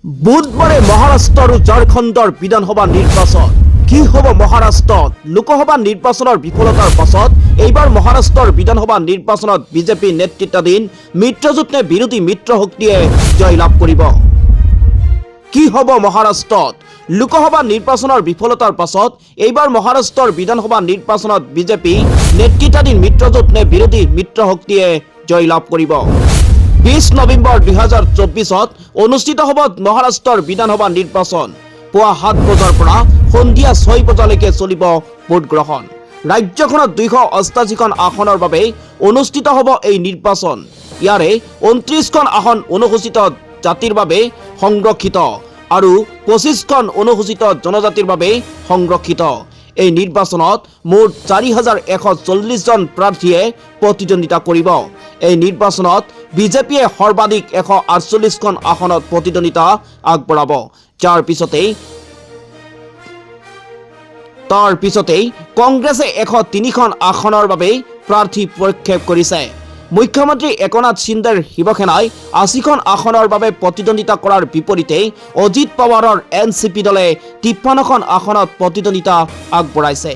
বুধবাৰে মহাৰাষ্ট্ৰ আৰু ঝাৰখণ্ডৰ বিধানসভা নিৰ্বাচন কি হ'ব মহাৰাষ্ট্ৰত লোকসভা নিৰ্বাচনৰ বিফলতাৰ পাছত এইবাৰ মহাৰাষ্ট্ৰৰ বিধানসভা নিৰ্বাচনত বিজেপি নেতৃত্বাধীন মিত্ৰজোঁট নে বিৰোধী মিত্ৰ শক্তিয়ে জয়লাভ কৰিব কি হ'ব মহাৰাষ্ট্ৰত লোকসভা নিৰ্বাচনৰ বিফলতাৰ পাছত এইবাৰ মহাৰাষ্ট্ৰৰ বিধানসভা নিৰ্বাচনত বিজেপি নেতৃত্বাধীন মিত্ৰজোঁট নে বিৰোধী মিত্ৰ শক্তিয়ে জয়লাভ কৰিব 20 নৱেম্বৰ 2024 অনুষ্ঠিত হ'ব মহাৰাষ্ট্ৰৰ বিধানসভা নিৰ্বাচন পুৱা 7 বজাৰ পৰা সন্ধিয়া 6 বজালৈকে চলিব ভোট গ্ৰহণ ৰাজ্যখনত 288খন আসনৰ বাবে অনুষ্ঠিত হ'ব এই নিৰ্বাচন ইয়াৰে 29খন আসন অনুসূচিত জাতিৰ বাবে সংৰক্ষিত আৰু 25খন অনুসূচিত জনজাতিৰ বাবে সংৰক্ষিত এই নিৰ্বাচনত মুঠ 4140 জন প্ৰাৰ্থীয়ে প্ৰতিদ্বন্দ্বিতা কৰিব এই নিৰ্বাচনত বিজেপিয়ে সৰ্বাধিক 148খন আসনত প্ৰতিদ্বন্দ্বিতা আগবঢ়াব তাৰ পিছতেই কংগ্ৰেছে 103খন আসনৰ বাবে প্ৰাৰ্থী প্ৰক্ষেপ কৰিছে মুখ্যমন্ত্ৰী একনাথ সিন্দেৰ শিৱসেনাই 80খন আসনৰ বাবে প্ৰতিদ্বন্দ্বিতা কৰাৰ বিপৰীতে অজিত পাৱাৰৰ এনচিপি দলে 53খন আসনত প্ৰতিদ্বন্দ্বিতা আগবঢ়াইছে